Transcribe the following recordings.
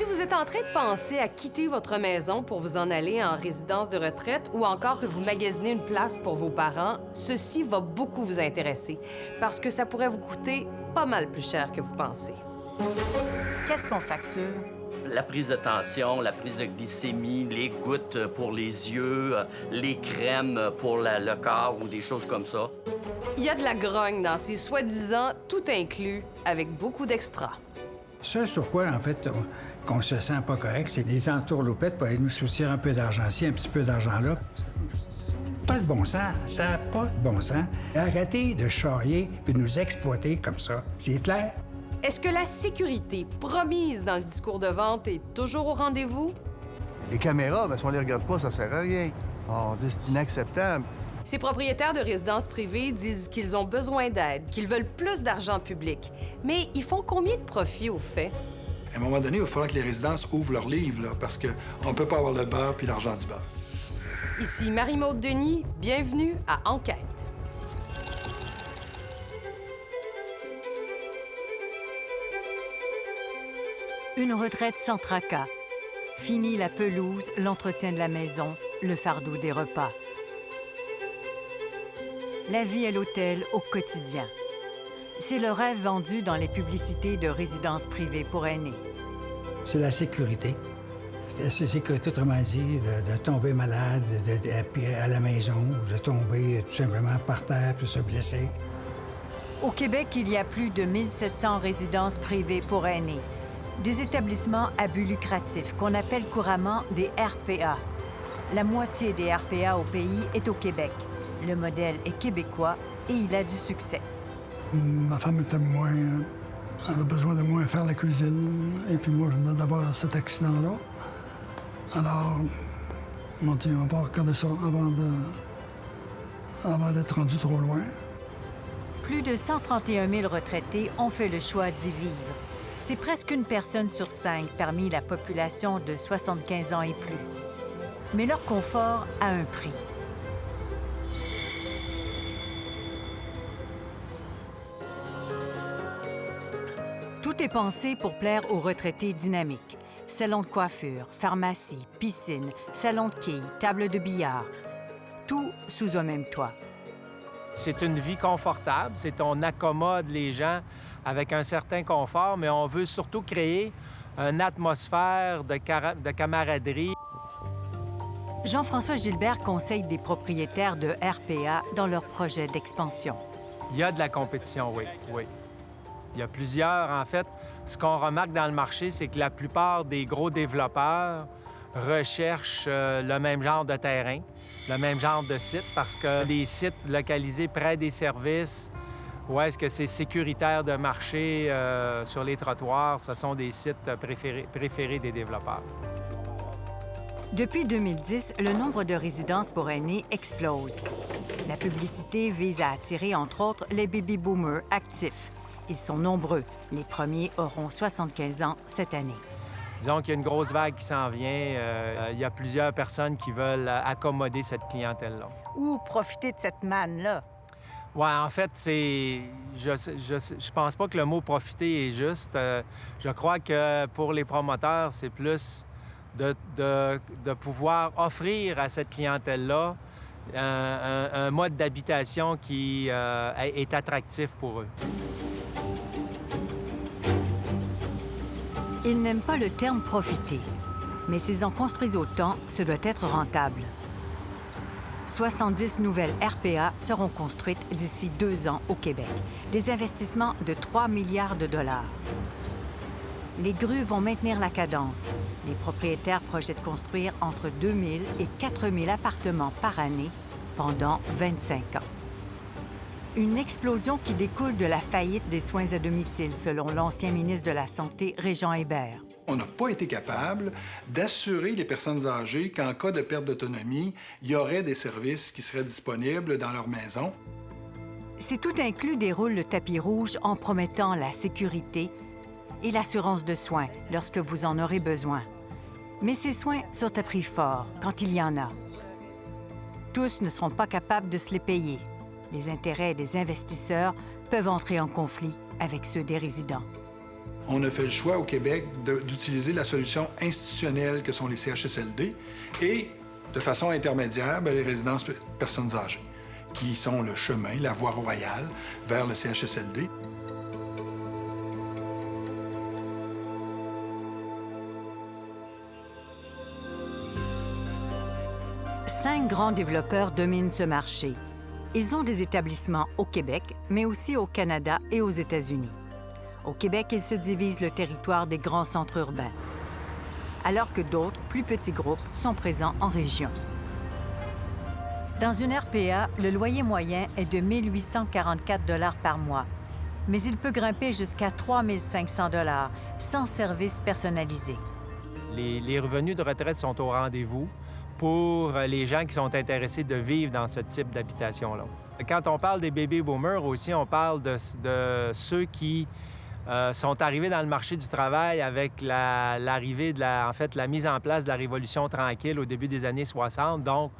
Si vous êtes en train de penser à quitter votre maison pour vous en aller en résidence de retraite ou encore que vous magasinez une place pour vos parents, ceci va beaucoup vous intéresser parce que ça pourrait vous coûter pas mal plus cher que vous pensez. Qu'est-ce qu'on facture? La prise de tension, la prise de glycémie, les gouttes pour les yeux, les crèmes pour le corps ou des choses comme ça. Il y a de la grogne dans ces soi-disant tout inclus avec beaucoup d'extras. Ce sur quoi, en fait, qu'on se sent pas correct, c'est des entourloupettes pour aller nous soutirer un peu d'argent ici, un petit peu d'argent là. Pas de bon sens, ça n'a pas de bon sens. Arrêtez de charrier et de nous exploiter comme ça, c'est clair? Est-ce que la sécurité promise dans le discours de vente est toujours au rendez-vous? Les caméras, bien, si on les regarde pas, ça sert à rien. On dit c'est inacceptable. Ces propriétaires de résidences privées disent qu'ils ont besoin d'aide, qu'ils veulent plus d'argent public. Mais ils font combien de profit au fait? À un moment donné, il va falloir que les résidences ouvrent leurs livres, là, parce qu'on ne peut pas avoir le beurre puis l'argent du beurre. Ici Marie-Maude Denis, bienvenue à Enquête. Une retraite sans tracas. Fini la pelouse, l'entretien de la maison, le fardeau des repas. La vie à l'hôtel au quotidien. C'est le rêve vendu dans les publicités de résidences privées pour aînés. C'est la sécurité. C'est la sécurité, autrement dit, de tomber malade, puis à la maison, de tomber tout simplement par terre puis se blesser. Au Québec, il y a plus de 1700 résidences privées pour aînés. Des établissements à but lucratif qu'on appelle couramment des RPA. La moitié des RPA au pays est au Québec. Le modèle est québécois et il a du succès. Ma femme était moins... avait besoin de moins faire la cuisine. Et puis moi, je venais d'avoir cet accident-là. Alors, on m'a dit, on va regarder ça avant d'être rendu trop loin. Plus de 131 000 retraités ont fait le choix d'y vivre. C'est presque une personne sur 5 parmi la population de 75 ans et plus. Mais leur confort a un prix. Tout est pensé pour plaire aux retraités dynamiques. Salon de coiffure, pharmacie, piscine, salon de quilles, table de billard. Tout sous un même toit. C'est une vie confortable, on accommode les gens avec un certain confort, mais on veut surtout créer une atmosphère de camaraderie. Jean-François Gilbert conseille des propriétaires de RPA dans leurs projets d'expansion. Il y a de la compétition, oui. Il y a plusieurs, en fait. Ce qu'on remarque dans le marché, c'est que la plupart des gros développeurs recherchent le même genre de terrain, le même genre de site, parce que les sites localisés près des services, où est-ce que c'est sécuritaire de marcher sur les trottoirs, ce sont des sites préférés des développeurs. Depuis 2010, le nombre de résidences pour aînés explose. La publicité vise à attirer, entre autres, les baby-boomers actifs. Ils sont nombreux. Les premiers auront 75 ans cette année. Disons qu'il y a une grosse vague qui s'en vient. Il y a plusieurs personnes qui veulent accommoder cette clientèle-là. Ou profiter de cette manne-là. Oui, en fait, je pense pas que le mot « profiter » est juste. Je crois que pour les promoteurs, c'est plus de pouvoir offrir à cette clientèle-là un mode d'habitation qui est attractif pour eux. Ils n'aiment pas le terme « profiter », mais s'ils en construisent autant, ce doit être rentable. 70 nouvelles RPA seront construites d'ici 2 ans au Québec. Des investissements de 3 milliards de dollars. Les grues vont maintenir la cadence. Les propriétaires projettent construire entre 2 000 et 4 000 appartements par année pendant 25 ans. Une explosion qui découle de la faillite des soins à domicile, selon l'ancien ministre de la Santé, Régent Hébert. On n'a pas été capable d'assurer les personnes âgées qu'en cas de perte d'autonomie, il y aurait des services qui seraient disponibles dans leur maison. C'est tout inclus déroule le tapis rouge en promettant la sécurité et l'assurance de soins lorsque vous en aurez besoin. Mais ces soins sont à prix fort quand il y en a. Tous ne seront pas capables de se les payer. Les intérêts des investisseurs peuvent entrer en conflit avec ceux des résidents. On a fait le choix au Québec d'utiliser la solution institutionnelle que sont les CHSLD et, de façon intermédiaire, les résidences personnes âgées, qui sont le chemin, la voie royale vers le CHSLD. Cinq grands développeurs dominent ce marché. Ils ont des établissements au Québec, mais aussi au Canada et aux États-Unis. Au Québec, ils se divisent le territoire des grands centres urbains, alors que d'autres, plus petits groupes, sont présents en région. Dans une RPA, le loyer moyen est de 1 844 $ par mois, mais il peut grimper jusqu'à 3 500 $ sans service personnalisé. Les revenus de retraite sont au rendez-vous pour les gens qui sont intéressés de vivre dans ce type d'habitation-là. Quand on parle des baby boomers aussi, on parle de ceux qui sont arrivés dans le marché du travail avec l'arrivée de la mise en place de la Révolution tranquille au début des années 60. Donc,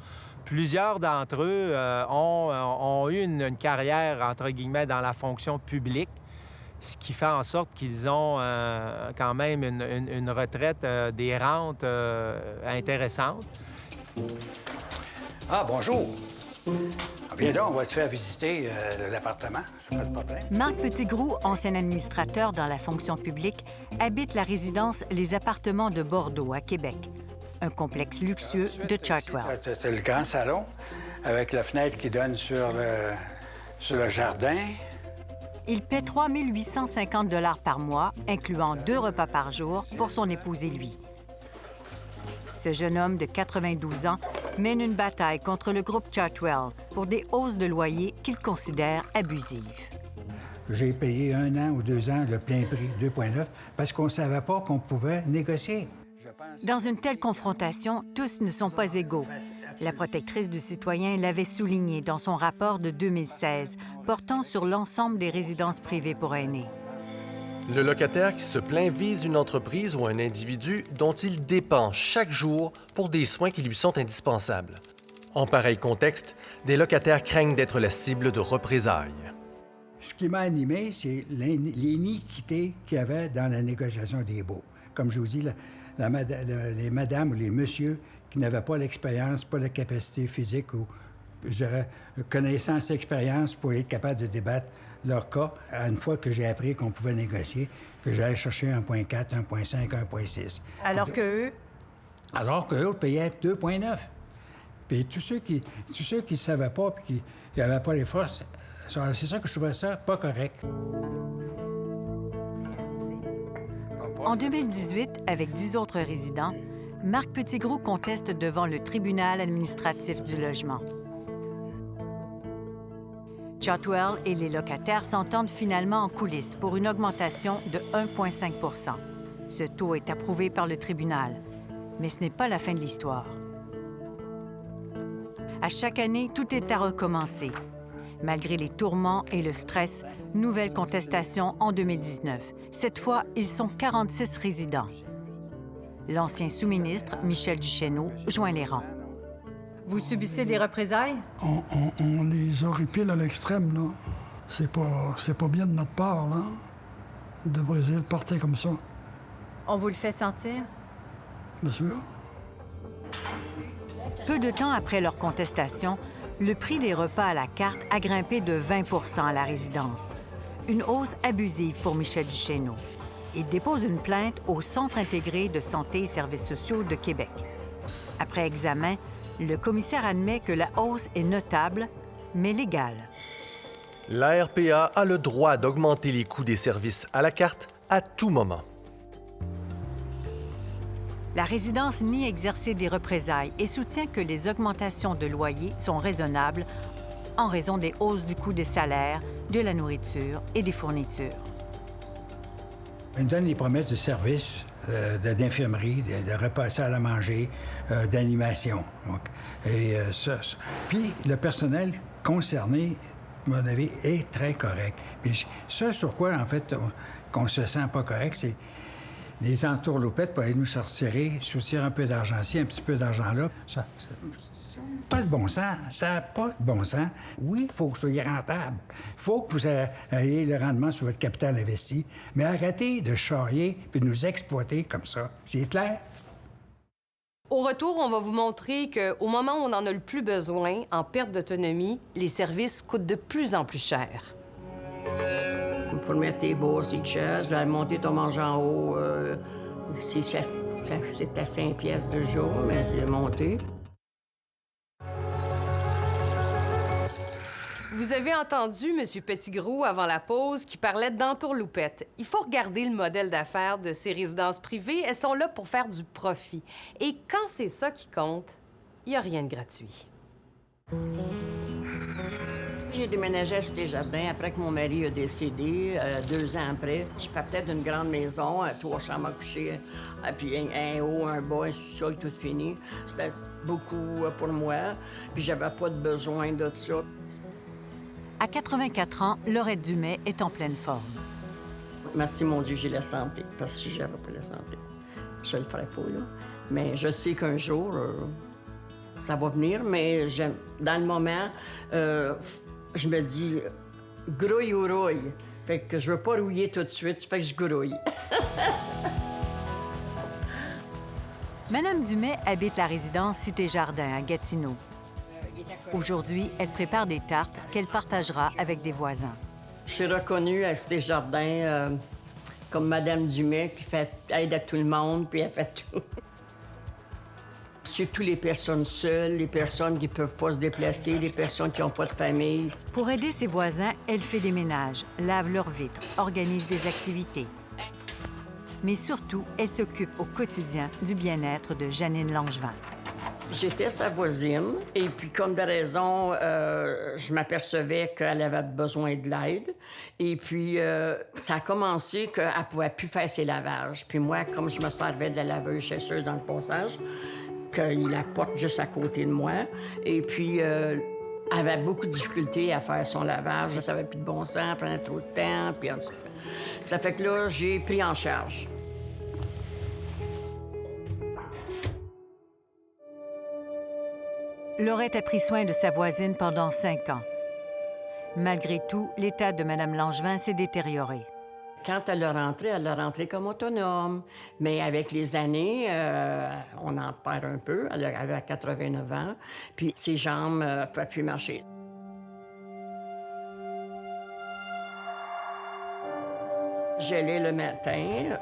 plusieurs d'entre eux ont eu une carrière, entre guillemets, dans la fonction publique, ce qui fait en sorte qu'ils ont quand même une retraite, des rentes intéressantes. Ah, bonjour. Viens donc, on va te faire visiter l'appartement. Ça pas de problème. Marc Petitgrou, ancien administrateur dans la fonction publique, habite la résidence Les Appartements de Bordeaux, à Québec, un complexe luxueux de Chartwell. Tu as le grand salon avec la fenêtre qui donne sur le jardin. Il paie 3 850 $ par mois, incluant 2 repas par jour pour son épouse et lui. Ce jeune homme de 92 ans mène une bataille contre le groupe Chartwell pour des hausses de loyer qu'il considère abusives. J'ai payé 1 an ou 2 ans le plein prix, 2,9, parce qu'on ne savait pas qu'on pouvait négocier. Dans une telle confrontation, tous ne sont pas égaux. La protectrice du citoyen l'avait souligné dans son rapport de 2016, portant sur l'ensemble des résidences privées pour aînés. Le locataire qui se plaint vise une entreprise ou un individu dont il dépend chaque jour pour des soins qui lui sont indispensables. En pareil contexte, des locataires craignent d'être la cible de représailles. Ce qui m'a animé, c'est l'iniquité qu'il y avait dans la négociation des baux. Comme je vous dis, les madames ou les messieurs qui n'avaient pas l'expérience, pas la capacité physique ou, je dirais, connaissance, expérience pour être capable de débattre leur cas, une fois que j'ai appris qu'on pouvait négocier, que j'allais chercher 1,4, 1,5, 1,6. Alors qu'eux payaient 2,9. Puis tous ceux qui ne savaient pas et qui n'avaient pas les forces, c'est ça que je trouvais ça pas correct. En 2018, avec 10 autres résidents, Marc Petitgrou conteste devant le tribunal administratif du logement. Chartwell et les locataires s'entendent finalement en coulisses pour une augmentation de 1,5 %. Ce taux est approuvé par le tribunal, mais ce n'est pas la fin de l'histoire. À chaque année, tout est à recommencer. Malgré les tourments et le stress, nouvelle contestation en 2019. Cette fois, ils sont 46 résidents. L'ancien sous-ministre, Michel Duchesneau, joint les rangs. Vous subissez des représailles? On les horripile à l'extrême, là. C'est pas bien de notre part, là, de briser le parti comme ça. On vous le fait sentir? Bien sûr. Peu de temps après leur contestation, le prix des repas à la carte a grimpé de 20 % à la résidence. Une hausse abusive pour Michel Duchesneau. Il dépose une plainte au Centre intégré de santé et services sociaux de Québec. Après examen, le commissaire admet que la hausse est notable, mais légale. La RPA a le droit d'augmenter les coûts des services à la carte à tout moment. La résidence nie exercer des représailles et soutient que les augmentations de loyer sont raisonnables en raison des hausses du coût des salaires, de la nourriture et des fournitures. Ils nous donnent des promesses de services, d'infirmerie, de repas à la manger, d'animation. Puis le personnel concerné, à mon avis, est très correct. Puis ce sur quoi, en fait, qu'on se sent pas correct, c'est des entourloupettes pour aller nous sortir un peu d'argent ici, un petit peu d'argent là. Ça pas de bon sens. Ça n'a pas de bon sens. Oui, il faut que vous soyez rentable. Il faut que vous ayez le rendement sur votre capital investi. Mais arrêtez de charrier et de nous exploiter comme ça. C'est clair? Au retour, on va vous montrer qu'au moment où on en a le plus besoin, en perte d'autonomie, les services coûtent de plus en plus cher. Pour mettre tes bourses, tes chaises, monter ton manger en haut, c'est à 5 pièces de jour, mais c'est monté. Vous avez entendu M. Petitgros avant la pause qui parlait d'entourloupettes. Il faut regarder le modèle d'affaires de ces résidences privées. Elles sont là pour faire du profit. Et quand c'est ça qui compte, il n'y a rien de gratuit. J'ai déménagé à Cité-Jardin après que mon mari a décédé, 2 ans après. Je partais d'une grande maison, 3 chambres à coucher, puis un haut, un bas, un sous-sol, tout fini. C'était beaucoup pour moi, puis j'avais pas de besoin de ça. À 84 ans, Laurette Dumais est en pleine forme. Merci, mon Dieu, j'ai la santé, parce que si j'avais pas la santé, je le ferais pas, là. Mais je sais qu'un jour, ça va venir, mais dans le moment, je me dis, grouille ou rouille. Fait que je veux pas rouiller tout de suite, fait que je grouille. Madame Dumais habite la résidence Cité-Jardin à Gatineau. Aujourd'hui, elle prépare des tartes qu'elle partagera avec des voisins. Je suis reconnue à Cité-Jardin comme Madame Dumais, qui aide à tout le monde, puis elle fait tout. Surtout les personnes seules, les personnes qui ne peuvent pas se déplacer, les personnes qui n'ont pas de famille. Pour aider ses voisins, elle fait des ménages, lave leurs vitres, organise des activités. Mais surtout, elle s'occupe au quotidien du bien-être de Janine Langevin. J'étais sa voisine, et puis comme de raison, je m'apercevais qu'elle avait besoin de l'aide. Et puis, ça a commencé qu'elle ne pouvait plus faire ses lavages. Puis moi, comme je me servais de la laveuse chasseuse dans le passage, qu'il la porte juste à côté de moi, et puis, elle avait beaucoup de difficultés à faire son lavage. Ça n'avait plus de bon sens, elle prenait trop de temps, puis ça fait que là, j'ai pris en charge. Laurette a pris soin de sa voisine pendant 5 ans. Malgré tout, l'état de Mme Langevin s'est détérioré. Quand elle a rentré comme autonome. Mais avec les années, on en perd un peu. Elle avait 89 ans, puis ses jambes ne pouvaient plus marcher. J'allais le matin,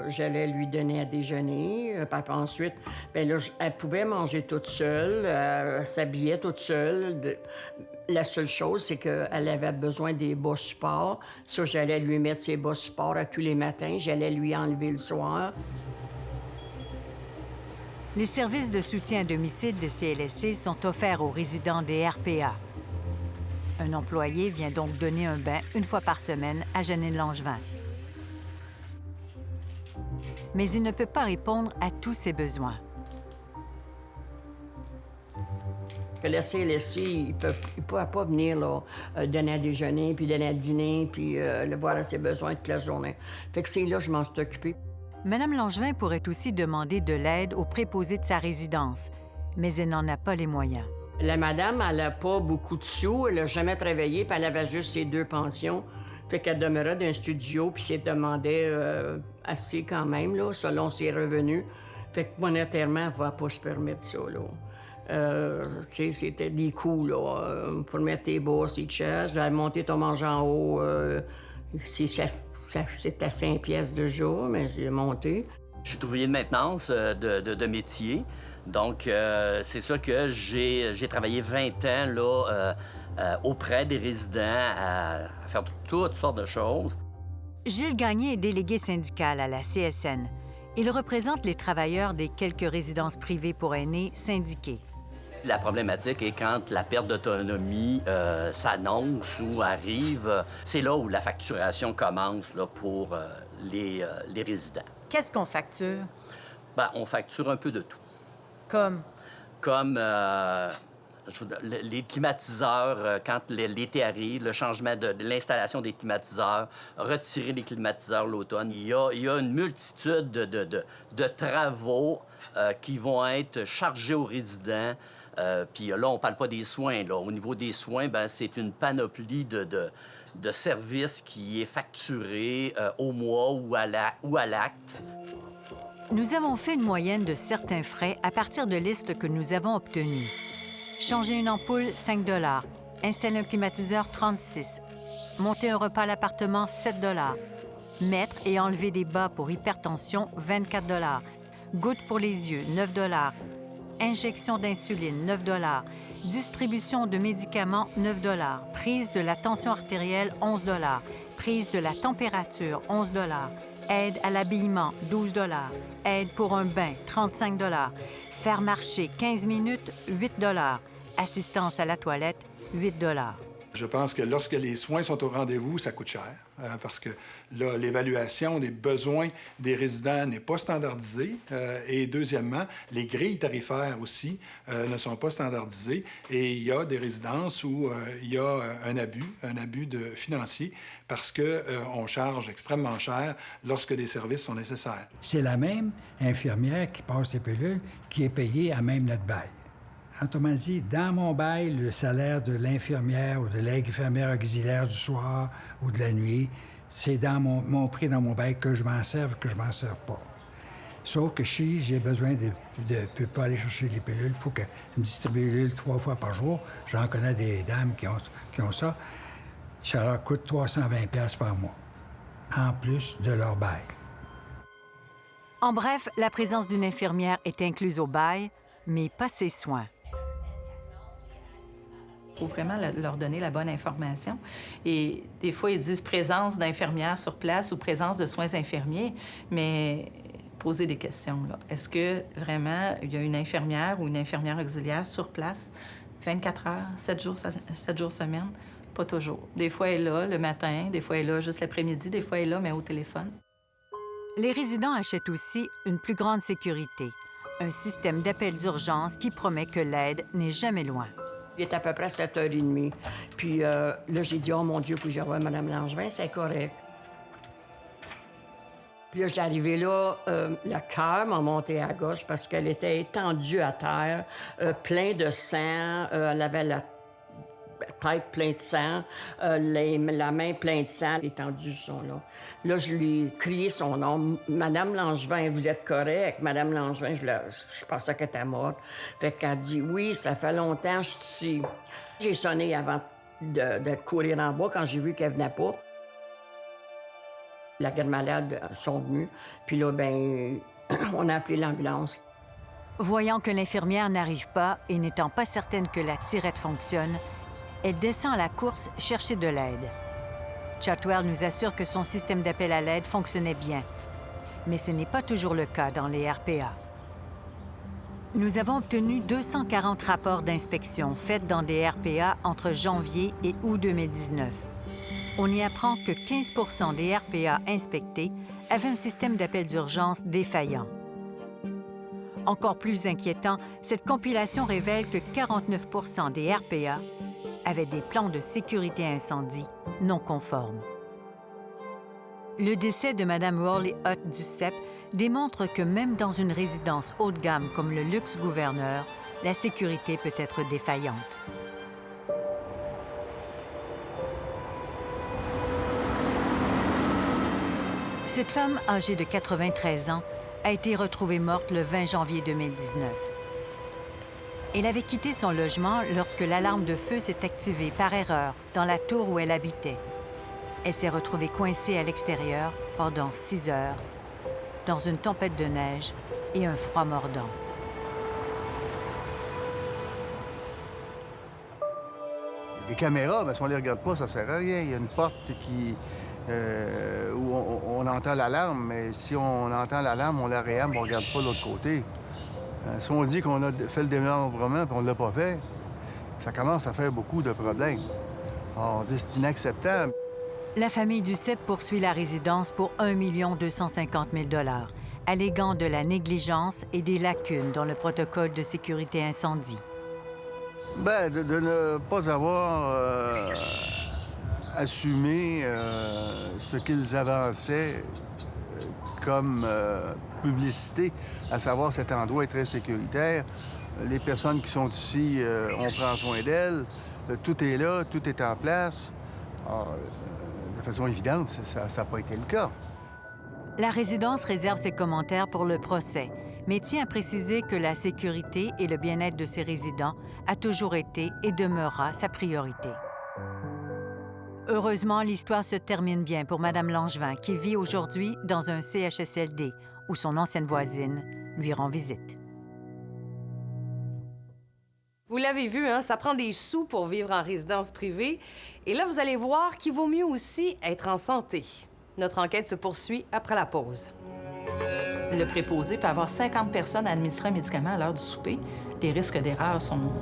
j'allais lui donner à déjeuner. Puis ensuite, bien là, elle pouvait manger toute seule, s'habillait toute seule. La seule chose, c'est qu'elle avait besoin des bas supports. Ça, j'allais lui mettre ses bas supports à tous les matins. J'allais lui enlever le soir. Les services de soutien à domicile de CLSC sont offerts aux résidents des RPA. Un employé vient donc donner un bain 1 fois par semaine à Janine Langevin. Mais il ne peut pas répondre à tous ses besoins. Le CLSC, il ne pourra pas venir là, donner à déjeuner, puis donner à dîner, puis le voir à ses besoins toute la journée. Fait que c'est là que je m'en suis occupée. Mme Langevin pourrait aussi demander de l'aide au préposé de sa résidence, mais elle n'en a pas les moyens. La madame, elle n'a pas beaucoup de sous, elle n'a jamais travaillé, puis elle avait juste ses 2 pensions. Fait qu'elle demeurait dans un studio, puis s'est demandé assez quand même, là, selon ses revenus. Fait que monétairement, elle ne va pas se permettre ça, là. Tu sais, c'était des coûts, là, pour mettre tes bourses, tes chaises, monter ton manger en haut, c'est à 5 pièces de jour, mais c'est monté. Je suis ouvrier de maintenance de métier. Donc, c'est ça que j'ai travaillé 20 ans là, auprès des résidents à faire toutes sortes de choses. Gilles Gagné est délégué syndical à la CSN. Il représente les travailleurs des quelques résidences privées pour aînés syndiquées. La problématique est quand la perte d'autonomie s'annonce ou arrive, c'est là où la facturation commence là, pour les résidents. Qu'est-ce qu'on facture? Bien, on facture un peu de tout. Comme? Comme les climatiseurs, quand l'été arrive, le changement de l'installation des climatiseurs, retirer les climatiseurs l'automne, il y a une multitude de travaux qui vont être chargés aux résidents. Puis là, on ne parle pas des soins. Là. Au niveau des soins, ben, c'est une panoplie de services qui est facturée au mois ou à l'acte. Nous avons fait une moyenne de certains frais à partir de listes que nous avons obtenues. Changer une ampoule, 5 $. Installer un climatiseur, 36 $. Monter un repas à l'appartement, 7 $. Mettre et enlever des bas pour hypertension, 24 $. Gouttes pour les yeux, 9 $. Injection d'insuline, 9 $. Distribution de médicaments, 9 $. Prise de la tension artérielle, 11 $. Prise de la température, 11 $. Aide à l'habillement, 12 $. Aide pour un bain, 35 $. Faire marcher 15 minutes, 8 $. Assistance à la toilette, 8 $. Je pense que lorsque les soins sont au rendez-vous, ça coûte cher, parce que là, l'évaluation des besoins des résidents n'est pas standardisée. Et deuxièmement, les grilles tarifaires aussi ne sont pas standardisées. Et il y a des résidences où il y a un abus financier, parce qu'on charge extrêmement cher lorsque des services sont nécessaires. C'est la même infirmière qui passe les pilules qui est payée à même notre bail. Autrement dit, dans mon bail, le salaire de l'infirmière ou de l'infirmière auxiliaire du soir ou de la nuit, c'est dans mon prix dans mon bail que je m'en serve, que je m'en serve pas. Sauf que si j'ai besoin de ne pas aller chercher les pilules, il faut que je me distribue les pilules 3 fois par jour. J'en connais des dames qui ont ça. Ça leur coûte 320 $ par mois, en plus de leur bail. En bref, la présence d'une infirmière est incluse au bail, mais pas ses soins. Il faut vraiment leur donner la bonne information. Et des fois, ils disent présence d'infirmières sur place ou présence de soins infirmiers, mais poser des questions. Est-ce que vraiment il y a une infirmière ou une infirmière auxiliaire sur place 24 heures, 7 jours semaine? Pas toujours. Des fois, elle est là le matin, des fois, elle est là juste l'après-midi, des fois, elle est là, mais au téléphone. Les résidents achètent aussi une plus grande sécurité, un système d'appel d'urgence qui promet que l'aide n'est jamais loin. Il est à peu près 7h30. Puis là, j'ai dit, oh mon Dieu, faut que je revoie Mme Langevin, c'est correct. Puis là, j'étais arrivée là, le cœur m'a monté à gauche parce qu'elle était étendue à terre, plein de sang, elle avait la tête pleine de sang, la main pleine de sang, étendue sur son nom. Là, je lui ai crié son nom. « Madame Langevin, vous êtes correcte? » Madame Langevin, je pensais qu'elle était morte. Fait qu'elle dit « Oui, ça fait longtemps, je suis ici. » J'ai sonné avant de courir en bas quand j'ai vu qu'elle venait pas. La garde malade sont venus. Puis là, ben, on a appelé l'ambulance. Voyant que l'infirmière n'arrive pas et n'étant pas certaine que la tirette fonctionne, elle descend à la course chercher de l'aide. Chatwell nous assure que son système d'appel à l'aide fonctionnait bien. Mais ce n'est pas toujours le cas dans les RPA. Nous avons obtenu 240 rapports d'inspection faits dans des RPA entre janvier et août 2019. On y apprend que 15 % des RPA inspectés avaient un système d'appel d'urgence défaillant. Encore plus inquiétant, cette compilation révèle que 49 % des RPA avaient des plans de sécurité incendie non conformes. Le décès de Mme Worley Hutt du CEP démontre que même dans une résidence haut de gamme comme le Luxe Gouverneur, la sécurité peut être défaillante. Cette femme, âgée de 93 ans, a été retrouvée morte le 20 janvier 2019. Elle avait quitté son logement lorsque l'alarme de feu s'est activée par erreur dans la tour où elle habitait. Elle s'est retrouvée coincée à l'extérieur pendant 6 heures, dans une tempête de neige et un froid mordant. Les caméras, bien, si on ne les regarde pas, ça ne sert à rien. Il y a une porte où on entend l'alarme, mais si on entend l'alarme, on la réarme, on ne regarde pas de l'autre côté. Si on dit qu'on a fait le démembrement et on ne l'a pas fait, ça commence à faire beaucoup de problèmes. On dit que c'est inacceptable. La famille du CEP poursuit la résidence pour 1 250 000 $, alléguant de la négligence et des lacunes dans le protocole de sécurité incendie. Bien, de ne pas avoir assumé ce qu'ils avançaient comme publicité, à savoir cet endroit est très sécuritaire. Les personnes qui sont ici, on prend soin d'elles. Tout est là, tout est en place. Alors, de façon évidente, ça n'a pas été le cas. La résidence réserve ses commentaires pour le procès, mais tient à préciser que la sécurité et le bien-être de ses résidents a toujours été et demeurera sa priorité. Heureusement, l'histoire se termine bien pour Mme Langevin, qui vit aujourd'hui dans un CHSLD où son ancienne voisine lui rend visite. Vous l'avez vu, hein, ça prend des sous pour vivre en résidence privée. Et là, vous allez voir qu'il vaut mieux aussi être en santé. Notre enquête se poursuit après la pause. Le préposé peut avoir 50 personnes à administrer un médicament à l'heure du souper. Les risques d'erreur sont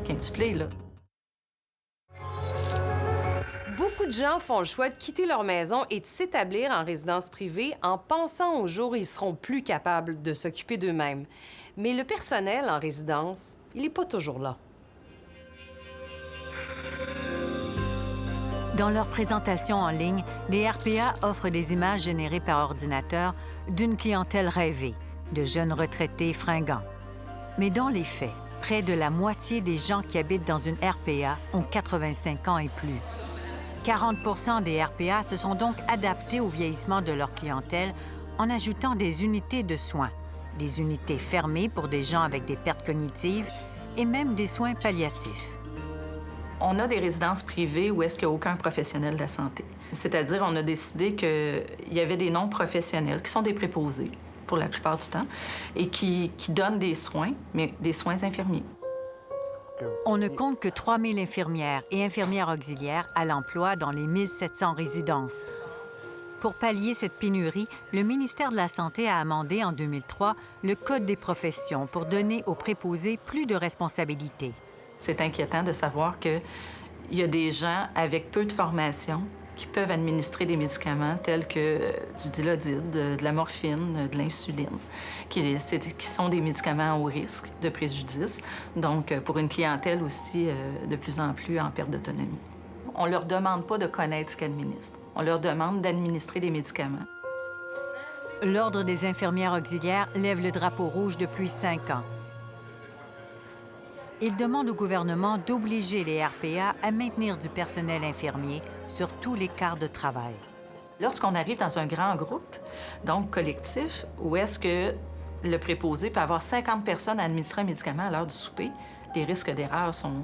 quintuplés, là. Beaucoup de gens font le choix de quitter leur maison et de s'établir en résidence privée en pensant au jour où ils seront plus capables de s'occuper d'eux-mêmes. Mais le personnel en résidence, il n'est pas toujours là. Dans leur présentation en ligne, les RPA offrent des images générées par ordinateur d'une clientèle rêvée, de jeunes retraités fringants. Mais dans les faits, près de la moitié des gens qui habitent dans une RPA ont 85 ans et plus. 40 des RPA se sont donc adaptés au vieillissement de leur clientèle en ajoutant des unités de soins, des unités fermées pour des gens avec des pertes cognitives et même des soins palliatifs. On a des résidences privées où est-ce qu'il n'y a aucun professionnel de la santé. C'est-à-dire, on a décidé qu'il y avait des non-professionnels qui sont des préposés, pour la plupart du temps, et qui donnent des soins, mais des soins infirmiers. On ne compte que 3 000 infirmières et infirmières auxiliaires à l'emploi dans les 1 700 résidences. Pour pallier cette pénurie, le ministère de la Santé a amendé en 2003 le Code des professions pour donner aux préposés plus de responsabilités. C'est inquiétant de savoir qu'il y a des gens avec peu de formation qui peuvent administrer des médicaments tels que du Dilaudid, de la morphine, de l'insuline, qui sont des médicaments à haut risque de préjudice, donc pour une clientèle aussi de plus en plus en perte d'autonomie. On ne leur demande pas de connaître ce qu'ils administrent. On leur demande d'administrer des médicaments. L'Ordre des infirmières auxiliaires lève le drapeau rouge depuis 5 ans. Il demande au gouvernement d'obliger les RPA à maintenir du personnel infirmier sur tous les quarts de travail. Lorsqu'on arrive dans un grand groupe, donc collectif, où est-ce que le préposé peut avoir 50 personnes à administrer un médicament à l'heure du souper, les risques d'erreur sont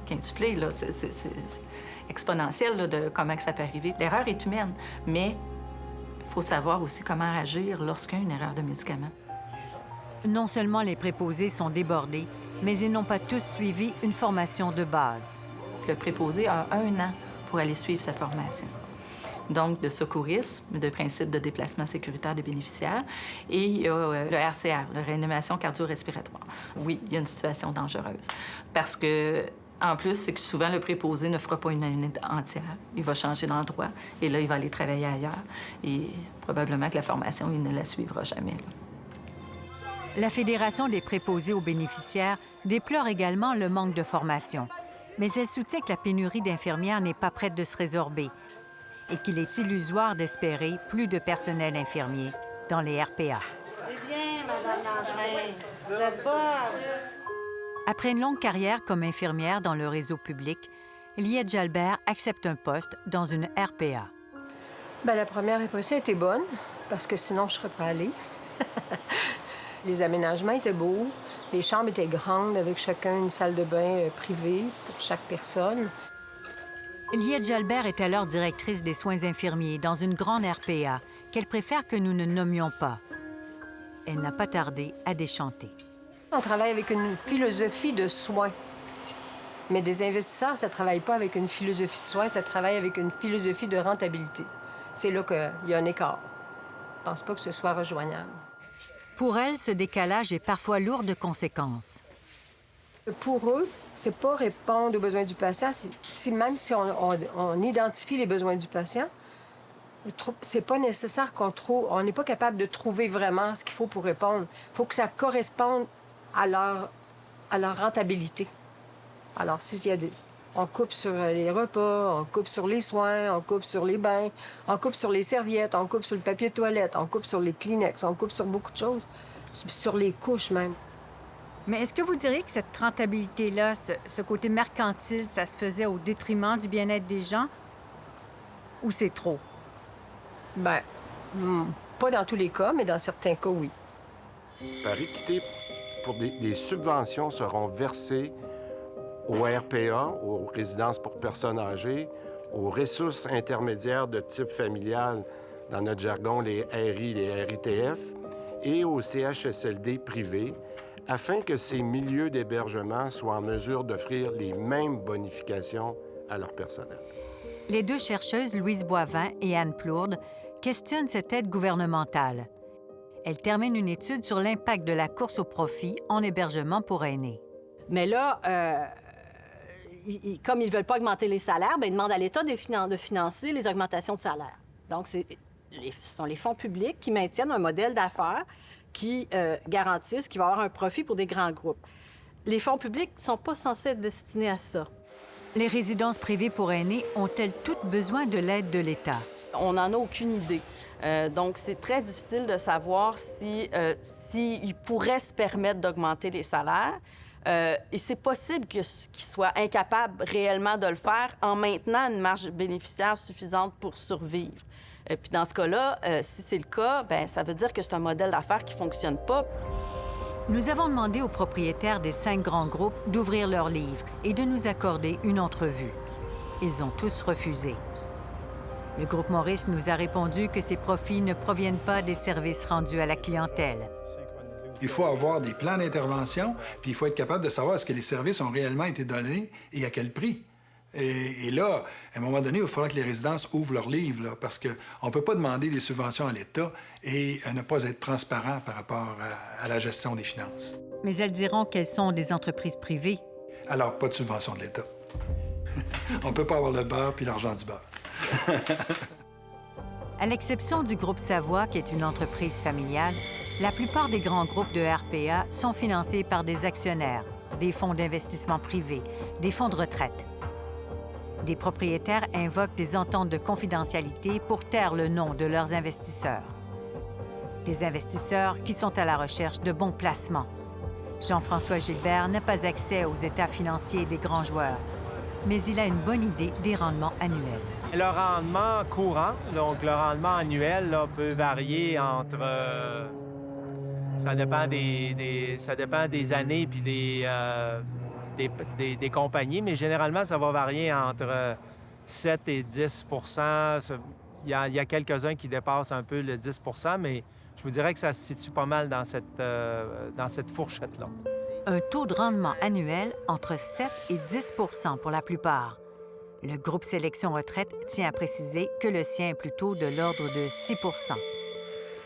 quintuplés, là. C'est exponentiel là, de comment que ça peut arriver. L'erreur est humaine, mais il faut savoir aussi comment agir lorsqu'il y a une erreur de médicament. Non seulement les préposés sont débordés, mais ils n'ont pas tous suivi une formation de base. Le préposé a 1 an pour aller suivre sa formation. Donc, de secourisme, de principe de déplacement sécuritaire des bénéficiaires, et il y a le RCR, la réanimation cardio-respiratoire. Oui, il y a une situation dangereuse. Parce que, en plus, c'est que souvent, le préposé ne fera pas une année entière. Il va changer d'endroit, et là, il va aller travailler ailleurs. Et probablement que la formation, il ne la suivra jamais, là. La Fédération des préposés aux bénéficiaires déplore également le manque de formation. Mais elle soutient que la pénurie d'infirmières n'est pas prête de se résorber et qu'il est illusoire d'espérer plus de personnel infirmier dans les RPA. C'est bien, Mme Langevin. Vous êtes bonne. Après une longue carrière comme infirmière dans le réseau public, Liette Jalbert accepte un poste dans une RPA. Bien, la première impression était bonne, parce que sinon, je serais pas allée. Les aménagements étaient beaux, les chambres étaient grandes, avec chacun une salle de bain privée pour chaque personne. Liette Jalbert est alors directrice des soins infirmiers dans une grande RPA qu'elle préfère que nous ne nommions pas. Elle n'a pas tardé à déchanter. On travaille avec une philosophie de soins. Mais des investisseurs, ça ne travaille pas avec une philosophie de soins, ça travaille avec une philosophie de rentabilité. C'est là qu'il y a un écart. Je ne pense pas que ce soit rejoignable. Pour elle, ce décalage est parfois lourd de conséquences. Pour eux, c'est pas répondre aux besoins du patient. Même si on identifie les besoins du patient, c'est pas nécessaire qu'on trouve... On n'est pas capable de trouver vraiment ce qu'il faut pour répondre. Il faut que ça corresponde à leur rentabilité. Alors, s'il y a des... On coupe sur les repas, on coupe sur les soins, on coupe sur les bains, on coupe sur les serviettes, on coupe sur le papier de toilette, on coupe sur les Kleenex, on coupe sur beaucoup de choses, sur les couches même. Mais est-ce que vous diriez que cette rentabilité-là, ce côté mercantile, ça se faisait au détriment du bien-être des gens? Ou c'est trop? Bien, pas dans tous les cas, mais dans certains cas, oui. Par équité, pour des subventions seront versées au RPA, aux résidences pour personnes âgées, aux ressources intermédiaires de type familial, dans notre jargon, les RI, les RITF, et aux CHSLD privés, afin que ces milieux d'hébergement soient en mesure d'offrir les mêmes bonifications à leur personnel. Les deux chercheuses, Louise Boivin et Anne Plourde, questionnent cette aide gouvernementale. Elles terminent une étude sur l'impact de la course au profit en hébergement pour aînés. Mais là, comme ils ne veulent pas augmenter les salaires, bien, ils demandent à l'État de financer les augmentations de salaire. Donc, ce sont les fonds publics qui maintiennent un modèle d'affaires qui garantissent qu'il va y avoir un profit pour des grands groupes. Les fonds publics ne sont pas censés être destinés à ça. Les résidences privées pour aînés ont-elles toutes besoin de l'aide de l'État? On n'en a aucune idée. Donc, c'est très difficile de savoir s'ils pourraient se permettre d'augmenter les salaires. Et c'est possible qu'ils soient incapables réellement de le faire en maintenant une marge bénéficiaire suffisante pour survivre. Puis dans ce cas-là, si c'est le cas, bien, ça veut dire que c'est un modèle d'affaires qui ne fonctionne pas. Nous avons demandé aux propriétaires des 5 grands groupes d'ouvrir leurs livres et de nous accorder une entrevue. Ils ont tous refusé. Le groupe Maurice nous a répondu que ces profits ne proviennent pas des services rendus à la clientèle. Il faut avoir des plans d'intervention, puis il faut être capable de savoir est-ce que les services ont réellement été donnés et à quel prix. Et là, à un moment donné, il faudra que les résidences ouvrent leurs livres, là, parce qu'on ne peut pas demander des subventions à l'État et ne pas être transparent par rapport à la gestion des finances. Mais elles diront qu'elles sont des entreprises privées. Alors, pas de subvention de l'État. On ne peut pas avoir le beurre puis l'argent du beurre. À l'exception du groupe Savoie, qui est une entreprise familiale, la plupart des grands groupes de RPA sont financés par des actionnaires, des fonds d'investissement privés, des fonds de retraite. Des propriétaires invoquent des ententes de confidentialité pour taire le nom de leurs investisseurs. Des investisseurs qui sont à la recherche de bons placements. Jean-François Gilbert n'a pas accès aux états financiers des grands joueurs, mais il a une bonne idée des rendements annuels. Le rendement courant, donc le rendement annuel, là, peut varier entre... ça dépend des années puis des compagnies, mais généralement, ça va varier entre 7 et 10 Il y a quelques-uns qui dépassent un peu le 10 mais je vous dirais que ça se situe pas mal dans cette fourchette-là. Un taux de rendement annuel entre 7 et 10 pour la plupart. Le groupe Sélection Retraite tient à préciser que le sien est plutôt de l'ordre de 6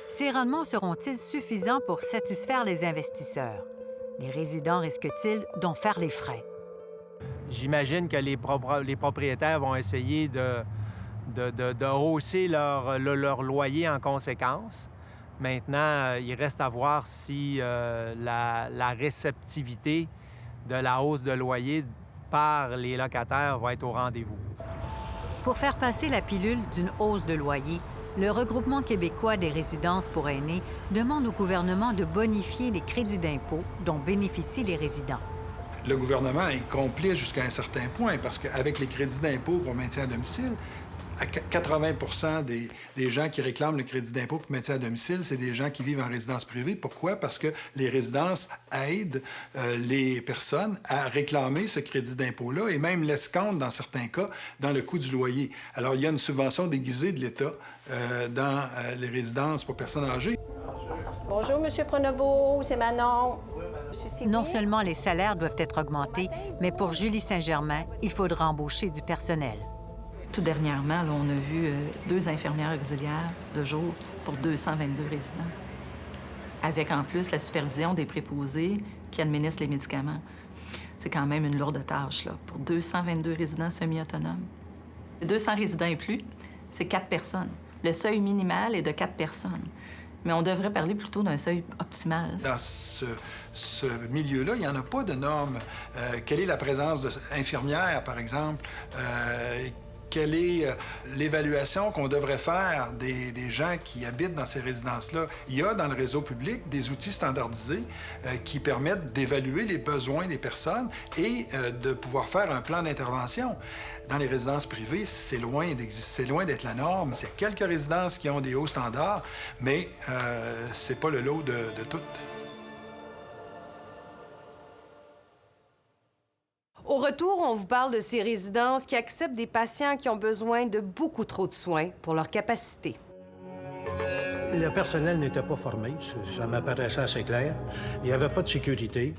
Ces rendements seront-ils suffisants pour satisfaire les investisseurs? Les résidents risquent-ils d'en faire les frais? J'imagine que les propriétaires vont essayer de hausser leur loyer en conséquence. Maintenant, il reste à voir si la réceptivité de la hausse de loyer par les locataires va être au rendez-vous. Pour faire passer la pilule d'une hausse de loyer, le Regroupement québécois des résidences pour aînés demande au gouvernement de bonifier les crédits d'impôt dont bénéficient les résidents. Le gouvernement est complice jusqu'à un certain point parce qu'avec les crédits d'impôt pour maintien à domicile, à 80 des gens qui réclament le crédit d'impôt pour maintien à domicile, c'est des gens qui vivent en résidence privée. Pourquoi? Parce que les résidences aident les personnes à réclamer ce crédit d'impôt-là et même l'escomptent, dans certains cas, dans le coût du loyer. Alors, il y a une subvention déguisée de l'État dans les résidences pour personnes âgées. Bonjour, M. Pronovo, c'est Manon. Non seulement les salaires doivent être augmentés, mais pour Julie Saint-Germain, il faudra embaucher du personnel. Tout dernièrement, là, on a vu 2 infirmières auxiliaires de jour pour 222 résidents, avec en plus la supervision des préposés qui administrent les médicaments. C'est quand même une lourde tâche là, pour 222 résidents semi-autonomes. 200 résidents et plus, c'est 4 personnes. Le seuil minimal est de 4 personnes. Mais on devrait parler plutôt d'un seuil optimal. Dans ce milieu-là, il n'y en a pas de normes. Quelle est la présence d'infirmières, par exemple? Quelle est l'évaluation qu'on devrait faire des gens qui habitent dans ces résidences-là? Il y a dans le réseau public des outils standardisés qui permettent d'évaluer les besoins des personnes et de pouvoir faire un plan d'intervention. Dans les résidences privées, c'est loin d'exister, c'est loin d'être la norme. Il y a quelques résidences qui ont des hauts standards, mais c'est pas le lot de toutes. Au retour, on vous parle de ces résidences qui acceptent des patients qui ont besoin de beaucoup trop de soins pour leur capacité. Le personnel n'était pas formé, ça m'apparaissait assez clair. Il n'y avait pas de sécurité.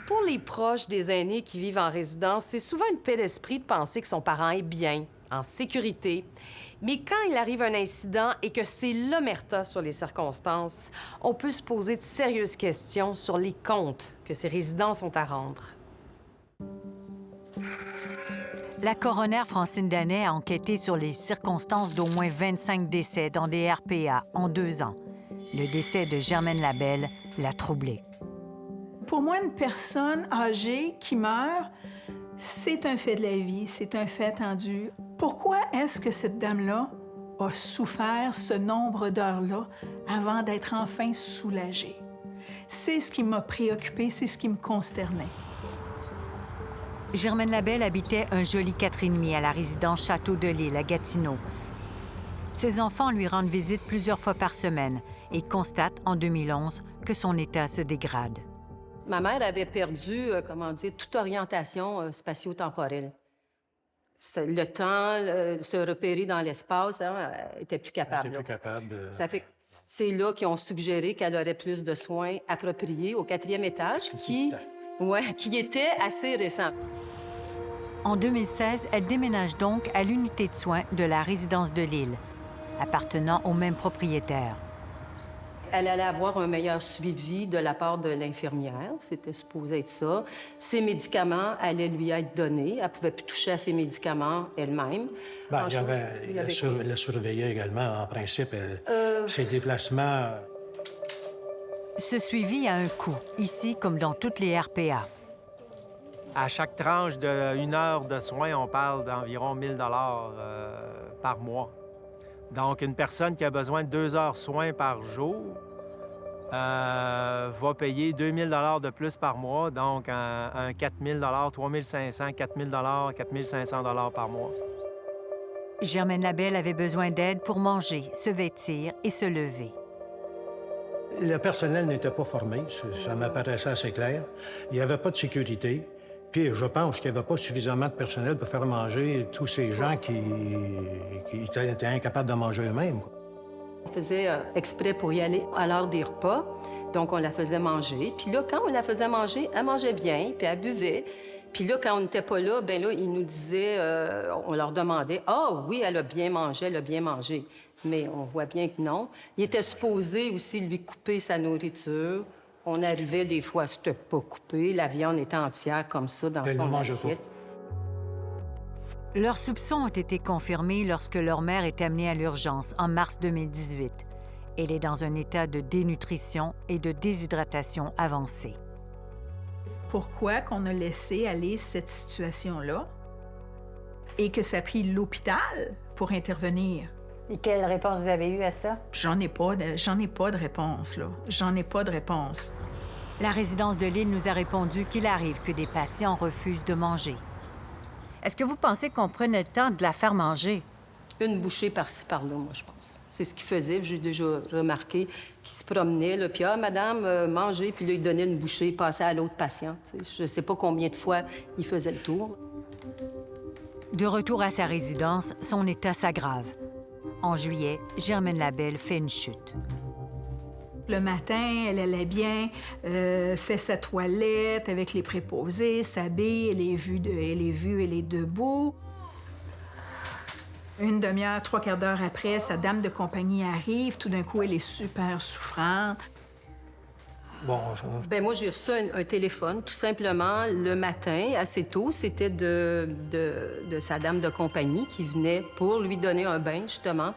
Pour les proches des aînés qui vivent en résidence, c'est souvent une paix d'esprit de penser que son parent est bien, en sécurité. Mais quand il arrive un incident et que c'est l'omerta sur les circonstances, on peut se poser de sérieuses questions sur les comptes que ces résidences ont à rendre. La coroner Francine Danet a enquêté sur les circonstances d'au moins 25 décès dans des RPA en 2 ans. Le décès de Germaine Labelle l'a troublée. Pour moi, une personne âgée qui meurt, c'est un fait de la vie, c'est un fait attendu. Pourquoi est-ce que cette dame-là a souffert ce nombre d'heures-là avant d'être enfin soulagée? C'est ce qui m'a préoccupée, c'est ce qui me consternait. Germaine Labelle habitait un joli 4,5 à la résidence Château de l'Île à Gatineau. Ses enfants lui rendent visite plusieurs fois par semaine et constatent en 2011 que son état se dégrade. Ma mère avait perdu, toute orientation spatio-temporelle. Le temps, se repérer dans l'espace, elle n'était plus capable. Elle était plus capable. Ça fait que c'est là qu'ils ont suggéré qu'elle aurait plus de soins appropriés au 4e étage, qui était assez récent. En 2016, elle déménage donc à l'unité de soins de la résidence de l'Île, appartenant au même propriétaire. Elle allait avoir un meilleur suivi de la part de l'infirmière. C'était supposé être ça. Ses médicaments allaient lui être donnés. Elle ne pouvait plus toucher à ses médicaments elle-même. Bien, il la surveillait également, en principe. Ses déplacements... Ce suivi a un coût, ici comme dans toutes les RPA. À chaque tranche de 1 heure de soins, on parle d'environ 1 000 par mois. Donc, une personne qui a besoin de 2 heures soins par jour va payer 2 000 de plus par mois, donc un 4 000 3 500 4 000 4 500 par mois. Germaine Labelle avait besoin d'aide pour manger, se vêtir et se lever. Le personnel n'était pas formé, ça m'apparaissait assez clair. Il n'y avait pas de sécurité. Puis je pense qu'il n'y avait pas suffisamment de personnel pour faire manger tous ces gens qui étaient incapables de manger eux-mêmes. On faisait exprès pour y aller à l'heure des repas, donc on la faisait manger. Puis là, quand on la faisait manger, elle mangeait bien, puis elle buvait. Puis là, quand on n'était pas là, bien là, ils nous disaient, on leur demandait, « Ah oui, elle a bien mangé, elle a bien mangé. » Mais on voit bien que non. Il était supposé aussi lui couper sa nourriture. On arrivait des fois, c'était pas coupé. La viande était entière comme ça dans son assiette. Leurs soupçons ont été confirmés lorsque leur mère est amenée à l'urgence en mars 2018. Elle est dans un état de dénutrition et de déshydratation avancée. Pourquoi qu'on a laissé aller cette situation-là et que ça a pris l'hôpital pour intervenir? Et quelle réponse vous avez eue à ça? J'en ai pas de réponse, là. J'en ai pas de réponse. La résidence de l'Île nous a répondu qu'il arrive que des patients refusent de manger. Est-ce que vous pensez qu'on prenait le temps de la faire manger? Une bouchée par-ci, par-là, moi, je pense. C'est ce qu'il faisait. J'ai déjà remarqué qu'il se promenait, là, puis « Ah, madame, mangez », puis là, il donnait une bouchée, il passait à l'autre patient. Je ne sais pas combien de fois il faisait le tour. De retour à sa résidence, son état s'aggrave. En juillet, Germaine Labelle fait une chute. Le matin, elle allait bien, fait sa toilette avec les préposés, s'habille, elle est debout. Une demi-heure, 3/4 d'heure après, sa dame de compagnie arrive. Tout d'un coup, elle est super souffrante. Bon, Bien, moi, j'ai reçu un téléphone, tout simplement, le matin, assez tôt. C'était de sa dame de compagnie qui venait pour lui donner un bain, justement.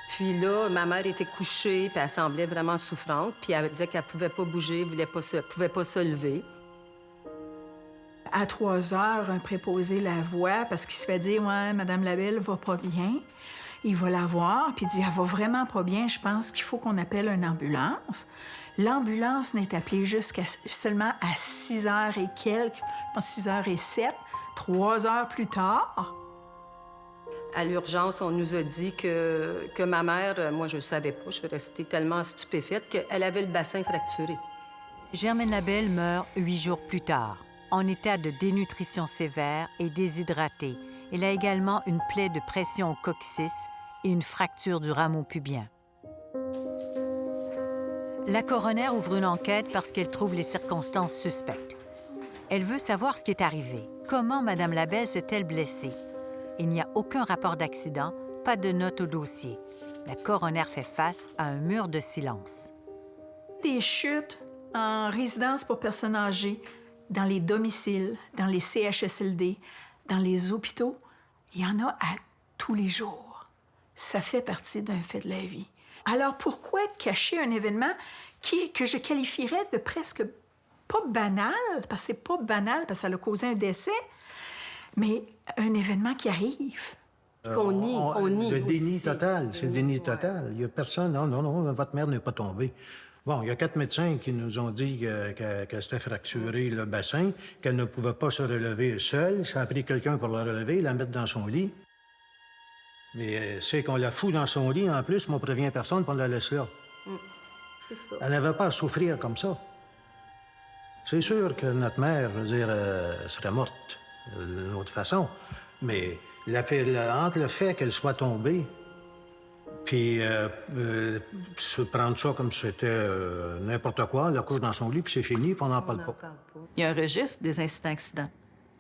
Puis là, ma mère était couchée, puis elle semblait vraiment souffrante. Puis elle disait qu'elle pouvait pas bouger, pouvait pas se lever. À 3 heures, un préposé la voit parce qu'il se fait dire « Ouais, Madame Labelle va pas bien ». Il va la voir, puis il dit « Elle va vraiment pas bien, je pense qu'il faut qu'on appelle une ambulance ». L'ambulance n'est appelée jusqu'à seulement à 6 heures et quelques, je pense 6 heures et 7, 3 heures plus tard. À l'urgence, on nous a dit que ma mère, moi, je ne savais pas, je suis restée tellement stupéfaite qu'elle avait le bassin fracturé. Germaine Labelle meurt 8 jours plus tard, en état de dénutrition sévère et déshydratée. Elle a également une plaie de pression au coccyx et une fracture du rameau pubien. La coroner ouvre une enquête parce qu'elle trouve les circonstances suspectes. Elle veut savoir ce qui est arrivé. Comment Mme Labelle s'est-elle blessée? Il n'y a aucun rapport d'accident, pas de note au dossier. La coroner fait face à un mur de silence. Des chutes en résidence pour personnes âgées, dans les domiciles, dans les CHSLD, dans les hôpitaux, il y en a à tous les jours. Ça fait partie d'un fait de la vie. Alors pourquoi cacher un événement que je qualifierais de presque pas banal, parce que c'est pas banal, parce que ça a causé un décès, mais un événement qui arrive. Qu'on nie, on nie le déni aussi. total, c'est le déni total. Il n'y a personne, non, votre mère n'est pas tombée. Bon, il y a 4 médecins qui nous ont dit qu'elle s'était fracturé le bassin, qu'elle ne pouvait pas se relever seule. Ça a pris quelqu'un pour la relever, la mettre dans son lit. Mais c'est qu'on la fout dans son lit, en plus, mais on ne prévient personne, puis on la laisse là. C'est ça. Elle n'avait pas à souffrir comme ça. C'est sûr que notre mère, je veux dire, serait morte d'une autre façon. Mais entre le fait qu'elle soit tombée, puis se prendre ça comme si c'était n'importe quoi, la couche dans son lit, puis c'est fini, puis on n'en parle pas. Il y a un registre des incidents-accidents,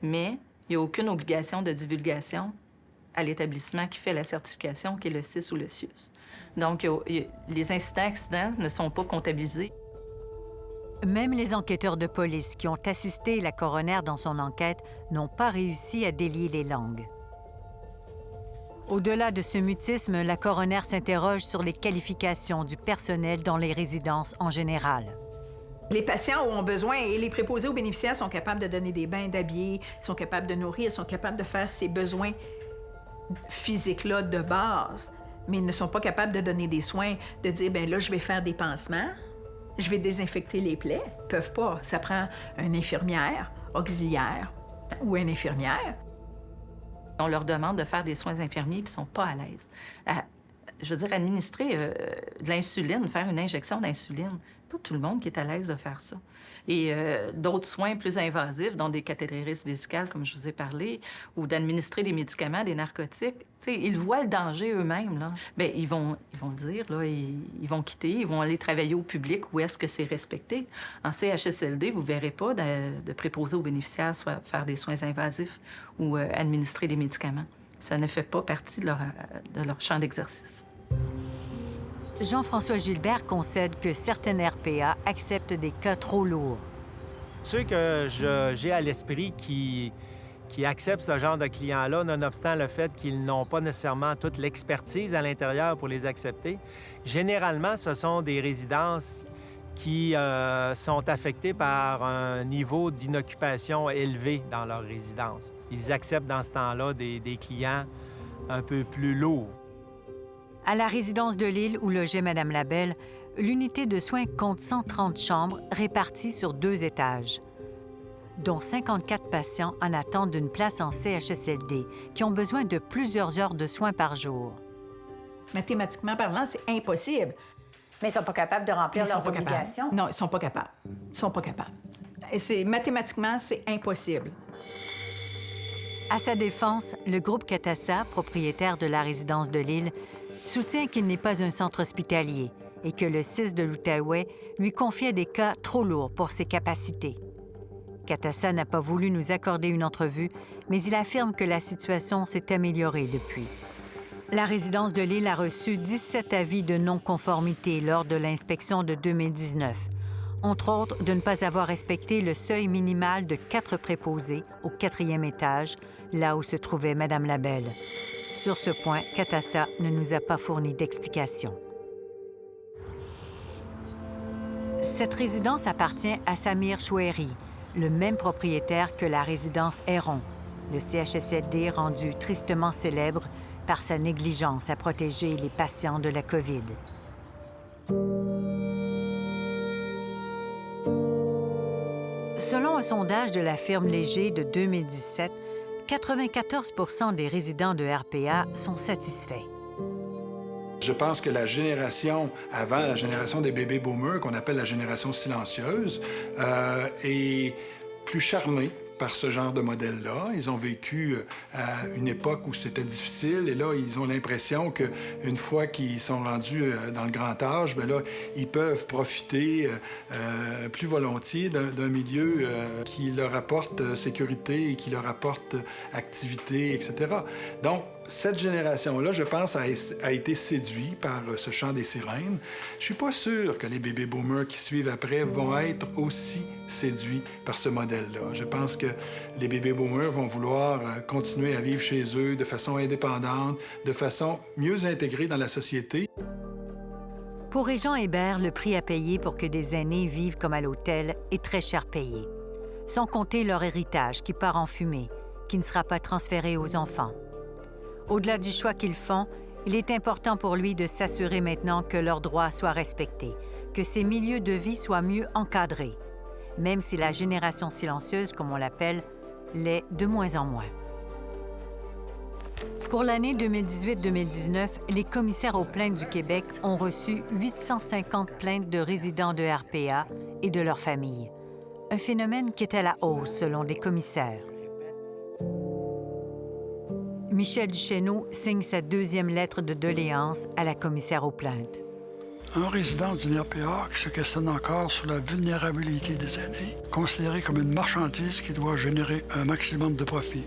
mais il n'y a aucune obligation de divulgation à l'établissement qui fait la certification, qui est le CIS ou le CIUS. Donc, les incidents-accidents ne sont pas comptabilisés. Même les enquêteurs de police qui ont assisté la coroner dans son enquête n'ont pas réussi à délier les langues. Au-delà de ce mutisme, la coroner s'interroge sur les qualifications du personnel dans les résidences en général. Les patients ont besoin, et les préposés aux bénéficiaires sont capables de donner des bains, d'habiller, sont capables de nourrir, sont capables de faire ces besoins physiques-là de base, mais ils ne sont pas capables de donner des soins, de dire, bien là, je vais faire des pansements, je vais désinfecter les plaies. Ils peuvent pas. Ça prend une infirmière auxiliaire ou une infirmière. On leur demande de faire des soins infirmiers puis ils sont pas à l'aise. Je veux dire, administrer de l'insuline, faire une injection d'insuline, pas tout le monde qui est à l'aise de faire ça. Et d'autres soins plus invasifs, dont des cathétérismes vésicales, comme je vous ai parlé, ou d'administrer des médicaments, des narcotiques, ils voient le danger eux-mêmes, là. Bien, ils vont le dire, là, ils vont quitter, ils vont aller travailler au public où est-ce que c'est respecté. En CHSLD, vous ne verrez pas de préposés aux bénéficiaires soit faire des soins invasifs ou administrer des médicaments. Ça ne fait pas partie de leur champ d'exercice. Jean-François Gilbert concède que certaines RPA acceptent des cas trop lourds. Ceux que j'ai à l'esprit qui acceptent ce genre de clients-là, nonobstant le fait qu'ils n'ont pas nécessairement toute l'expertise à l'intérieur pour les accepter, généralement, ce sont des résidences qui sont affectées par un niveau d'inoccupation élevé dans leur résidence. Ils acceptent dans ce temps-là des clients un peu plus lourds. À la résidence de Lille où logeait Mme Labelle, l'unité de soins compte 130 chambres réparties sur 2 étages, dont 54 patients en attente d'une place en CHSLD qui ont besoin de plusieurs heures de soins par jour. Mathématiquement parlant, c'est impossible. Mais ils sont pas capables de remplir leurs obligations. Non, ils sont pas capables. Ils sont pas capables. Et mathématiquement, c'est impossible. À sa défense, le groupe Catassa, propriétaire de la résidence de Lille, soutient qu'il n'est pas un centre hospitalier et que le CIS de l'Outaouais lui confiait des cas trop lourds pour ses capacités. Catassa n'a pas voulu nous accorder une entrevue, mais il affirme que la situation s'est améliorée depuis. La résidence de l'île a reçu 17 avis de non-conformité lors de l'inspection de 2019. Entre autres, de ne pas avoir respecté le seuil minimal de 4 préposés au 4e étage, là où se trouvait Mme Labelle. Sur ce point, Catassa ne nous a pas fourni d'explication. Cette résidence appartient à Samir Choueri, le même propriétaire que la résidence Héron, le CHSLD rendu tristement célèbre par sa négligence à protéger les patients de la COVID. Selon un sondage de la firme Léger de 2017, 94 % des résidents de RPA sont satisfaits. Je pense que la génération avant, la génération des bébés boomers, qu'on appelle la génération silencieuse, est plus charmée par ce genre de modèle-là. Ils ont vécu à une époque où c'était difficile et là, ils ont l'impression qu'une fois qu'ils sont rendus dans le grand âge, bien là, ils peuvent profiter plus volontiers d'un milieu qui leur apporte sécurité et qui leur apporte activité, etc. Donc, cette génération-là, je pense, a été séduite par ce chant des sirènes. Je suis pas sûr que les bébés boomers qui suivent après vont être aussi séduits par ce modèle-là. Je pense que les bébés boomers vont vouloir continuer à vivre chez eux de façon indépendante, de façon mieux intégrée dans la société. Pour Régent Hébert, le prix à payer pour que des aînés vivent comme à l'hôtel est très cher payé, sans compter leur héritage qui part en fumée, qui ne sera pas transféré aux enfants. Au-delà du choix qu'ils font, il est important pour lui de s'assurer maintenant que leurs droits soient respectés, que ces milieux de vie soient mieux encadrés, même si la génération silencieuse, comme on l'appelle, l'est de moins en moins. Pour l'année 2018-2019, les commissaires aux plaintes du Québec ont reçu 850 plaintes de résidents de RPA et de leurs familles, un phénomène qui est à la hausse selon les commissaires. Michel Duchesneau signe sa 2e lettre de doléance à la commissaire aux plaintes. Un résident d'une RPA qui se questionne encore sur la vulnérabilité des aînés, considéré comme une marchandise qui doit générer un maximum de profit.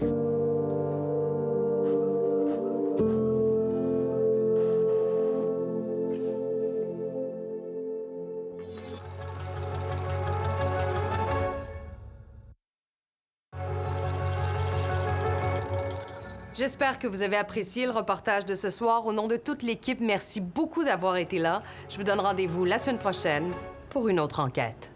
J'espère que vous avez apprécié le reportage de ce soir. Au nom de toute l'équipe, merci beaucoup d'avoir été là. Je vous donne rendez-vous la semaine prochaine pour une autre enquête.